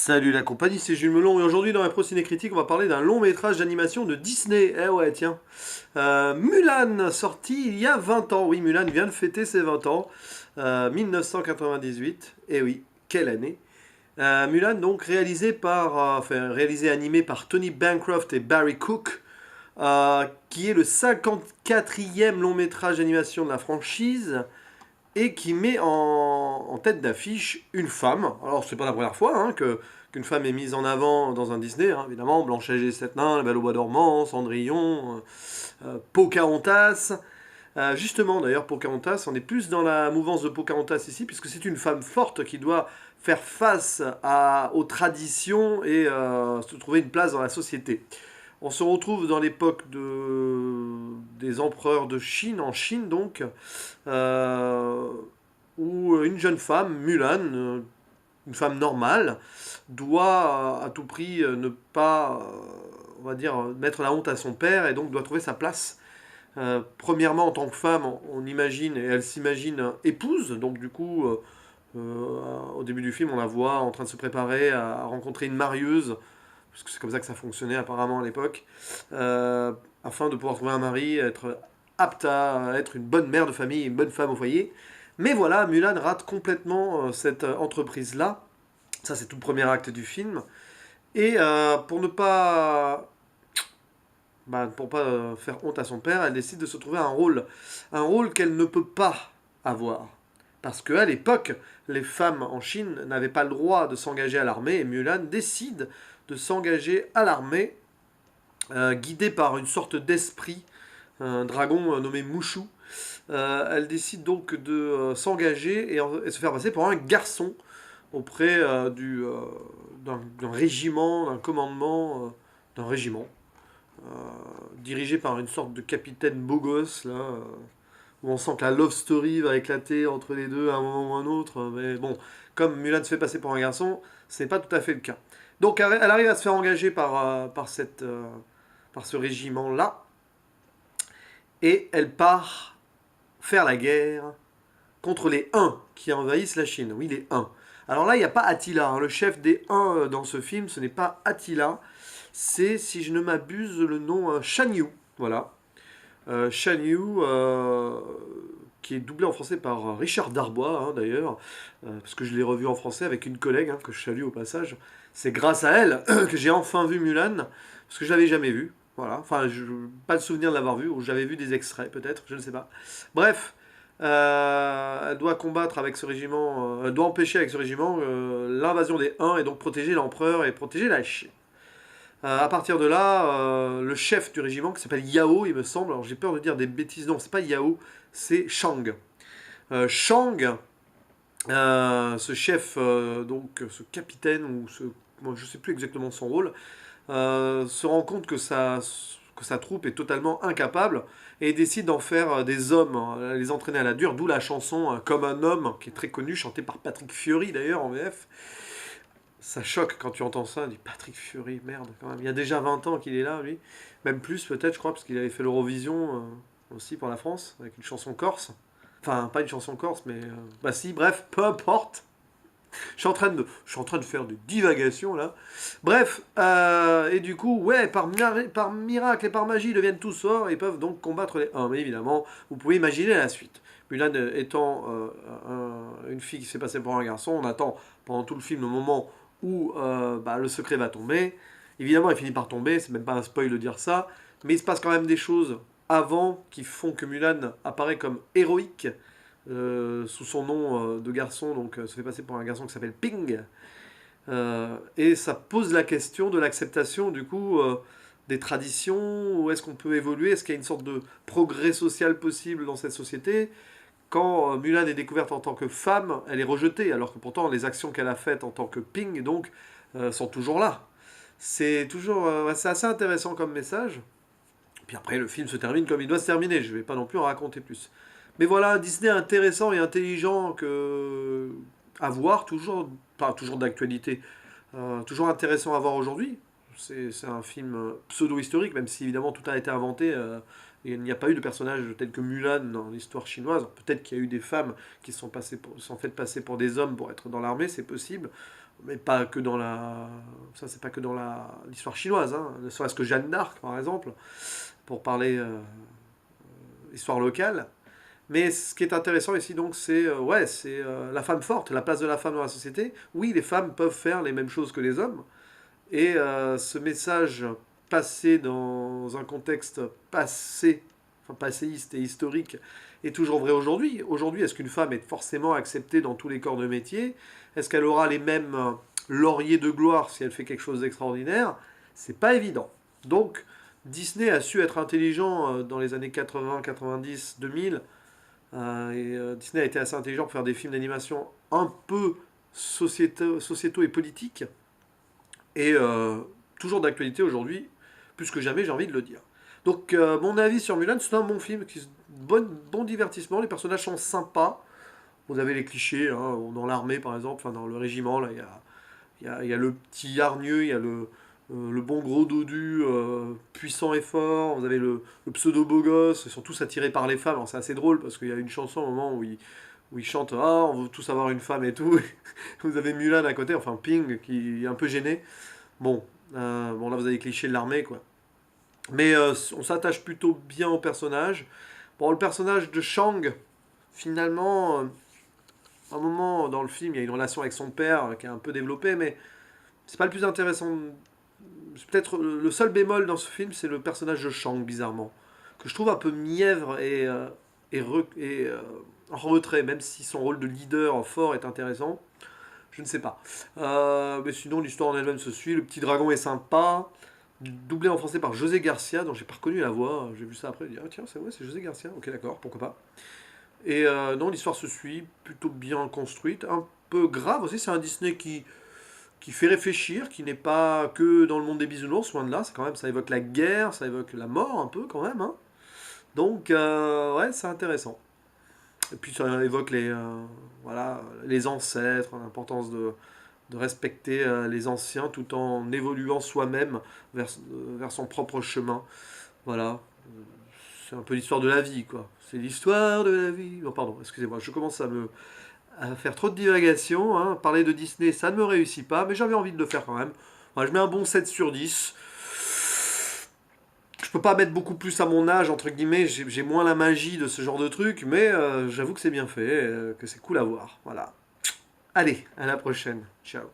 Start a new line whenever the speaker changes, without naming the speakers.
Salut la compagnie, c'est Jules Melon et aujourd'hui dans la Pro Ciné Critique on va parler d'un long métrage d'animation de Disney. Eh ouais tiens, Mulan, sorti il y a 20 ans. Oui, Mulan vient de fêter ses 20 ans. 1998, eh oui, quelle année. Mulan donc réalisé animé par Tony Bancroft et Barry Cook, qui est le 54e long métrage d'animation de la franchise et qui met en tête d'affiche une femme. Alors c'est pas la première fois qu'une femme est mise en avant dans un Disney, hein, évidemment, Blanche-Neige et les Sept Nains, La Belle au Bois dormant, Cendrillon, Pocahontas. Justement d'ailleurs Pocahontas, on est plus dans la mouvance de Pocahontas ici, puisque c'est une femme forte qui doit faire face aux traditions et se trouver une place dans la société. On se retrouve dans l'époque des empereurs de Chine, en Chine donc, euh, où une jeune femme, Mulan, une femme normale, doit à tout prix ne pas, on va dire, mettre la honte à son père et donc doit trouver sa place. Premièrement, en tant que femme, on imagine, et elle s'imagine épouse, donc du coup, au début du film, on la voit en train de se préparer à rencontrer une marieuse, parce que c'est comme ça que ça fonctionnait apparemment à l'époque, euh, afin de pouvoir trouver un mari, être apte à être une bonne mère de famille, une bonne femme au foyer. Mais voilà, Mulan rate complètement cette entreprise-là. Ça, c'est tout le premier acte du film. Et pour pas faire honte à son père, elle décide de se trouver un rôle qu'elle ne peut pas avoir. Parce qu'à l'époque, les femmes en Chine n'avaient pas le droit de s'engager à l'armée, et Mulan décide de s'engager à l'armée, guidée par une sorte d'esprit, un dragon nommé Mushu. Elle décide donc de s'engager et se faire passer pour un garçon auprès d'un régiment, d'un commandement, d'un régiment, dirigé par une sorte de capitaine beau gosse, là, où on sent que la love story va éclater entre les deux à un moment ou un autre. Mais bon, comme Mulan se fait passer pour un garçon, ce n'est pas tout à fait le cas. Donc elle arrive à se faire engager par ce régiment-là, et elle part faire la guerre contre les Huns qui envahissent la Chine. Oui, les Huns. Alors là, il n'y a pas Attila, hein. Le chef des Huns dans ce film, ce n'est pas Attila. C'est, si je ne m'abuse, le nom Shan Yu. Voilà. Shan Yu, qui est doublé en français par Richard Darbois, hein, d'ailleurs, parce que je l'ai revu en français avec une collègue, hein, que je salue au passage. C'est grâce à elle que j'ai enfin vu Mulan, parce que je l'avais jamais vu. Voilà. Enfin, pas de souvenir de l'avoir vu, ou j'avais vu des extraits peut-être, je ne sais pas. Bref, elle doit combattre avec ce régiment, elle doit empêcher avec ce régiment l'invasion des Huns et donc protéger l'empereur et protéger la Chine. À partir de là, le chef du régiment, qui s'appelle Yao, il me semble, alors j'ai peur de dire des bêtises, non, c'est pas Yao, c'est Shang. Shang, ce chef, donc ce capitaine, moi, je sais plus exactement son rôle, se rend compte que sa troupe est totalement incapable et décide d'en faire des hommes, hein, les entraîner à la dure, d'où la chanson Comme un homme, qui est très connue, chantée par Patrick Fiori d'ailleurs en VF. Ça choque quand tu entends ça, du Patrick Fury, merde quand même. Il y a déjà 20 ans qu'il est là, lui. Même plus peut-être, je crois, parce qu'il avait fait l'Eurovision aussi pour la France, avec une chanson corse. Enfin, pas une chanson corse, mais... bah si, bref, peu importe. Je suis en train de faire des divagations, là. Bref, et du coup, ouais, par miracle et par magie, ils deviennent tous forts et peuvent donc combattre les hommes. Mais évidemment, vous pouvez imaginer la suite. Mulan étant une fille qui s'est passée pour un garçon, on attend pendant tout le film le moment où le secret va tomber. Évidemment, il finit par tomber, c'est même pas un spoil de dire ça, mais il se passe quand même des choses avant qui font que Mulan apparaît comme héroïque sous son nom de garçon, donc se fait passer pour un garçon qui s'appelle Ping. Et ça pose la question de l'acceptation du coup des traditions, où est-ce qu'on peut évoluer, est-ce qu'il y a une sorte de progrès social possible dans cette société. Quand Mulan est découverte en tant que femme, elle est rejetée, alors que pourtant les actions qu'elle a faites en tant que Ping donc sont toujours là. C'est assez intéressant comme message. Puis après le film se termine comme il doit se terminer, je vais pas non plus en raconter plus. Mais voilà, un Disney intéressant et intelligent à voir, toujours, pas toujours d'actualité, toujours intéressant à voir aujourd'hui. C'est un film pseudo-historique, même si évidemment tout a été inventé. Et il n'y a pas eu de personnage tel que Mulan dans l'histoire chinoise. Peut-être qu'il y a eu des femmes qui sont faites passer pour des hommes pour être dans l'armée, c'est possible. mais pas que dans la... Ça, c'est pas que dans l'histoire chinoise, hein. Ne serait-ce que Jeanne d'Arc, par exemple, pour parler histoire locale. Mais ce qui est intéressant ici, donc, c'est ouais, c'est la femme forte, la place de la femme dans la société. Oui, les femmes peuvent faire les mêmes choses que les hommes. Et ce message passé dans un contexte passé, enfin passéiste et historique, est toujours vrai aujourd'hui. Aujourd'hui, est-ce qu'une femme est forcément acceptée dans tous les corps de métier? Est-ce qu'elle aura les mêmes lauriers de gloire si elle fait quelque chose d'extraordinaire? C'est pas évident. Donc, Disney a su être intelligent dans les années 80, 90, 2000. Disney a été assez intelligent pour faire des films d'animation un peu sociétaux et politiques. Et toujours d'actualité aujourd'hui, plus que jamais, j'ai envie de le dire. Donc, mon avis sur Mulan, c'est un bon film, bon divertissement, les personnages sont sympas. Vous avez les clichés, hein, dans l'armée par exemple, enfin dans le régiment, là, il y a le petit hargneux, il y a le bon gros dodu, puissant et fort, vous avez le pseudo beau gosse, ils sont tous attirés par les femmes. Alors c'est assez drôle parce qu'il y a une chanson au moment où il chante ah, on veut tous avoir une femme et tout. Vous avez Mulan à côté, enfin Ping, qui est un peu gêné. Bon, bon là vous avez les clichés de l'armée, quoi. Mais on s'attache plutôt bien au personnage. Bon, le personnage de Shang, finalement, à un moment dans le film, il y a une relation avec son père qui est un peu développée, mais c'est pas le plus intéressant. C'est peut-être le seul bémol dans ce film, c'est le personnage de Shang, bizarrement, que je trouve un peu mièvre et en retrait, même si son rôle de leader fort est intéressant. Je ne sais pas. Mais sinon, l'histoire en elle-même se suit. Le petit dragon est sympa. Doublé en français par José Garcia, dont j'ai pas reconnu la voix. J'ai vu ça après. J'ai dit, ah tiens, c'est vrai, c'est José Garcia. Ok, d'accord, pourquoi pas. Et non, l'histoire se suit, plutôt bien construite. Un peu grave aussi, c'est un Disney qui fait réfléchir, qui n'est pas que dans le monde des bisounours, loin de là. C'est quand même, ça évoque la guerre, ça évoque la mort un peu quand même, hein. Donc, ouais, c'est intéressant. Et puis ça évoque voilà, les ancêtres, l'importance de respecter les anciens tout en évoluant soi-même vers son propre chemin. Voilà, c'est un peu l'histoire de la vie, quoi. C'est l'histoire de la vie. Non, pardon, excusez-moi, je commence à faire trop de divagations, hein. Parler de Disney, ça ne me réussit pas, mais j'avais envie de le faire quand même. Voilà, je mets un bon 7 sur 10. Je peux pas mettre beaucoup plus à mon âge, entre guillemets, j'ai moins la magie de ce genre de truc, mais j'avoue que c'est bien fait, que c'est cool à voir. Voilà. Allez, à la prochaine. Ciao.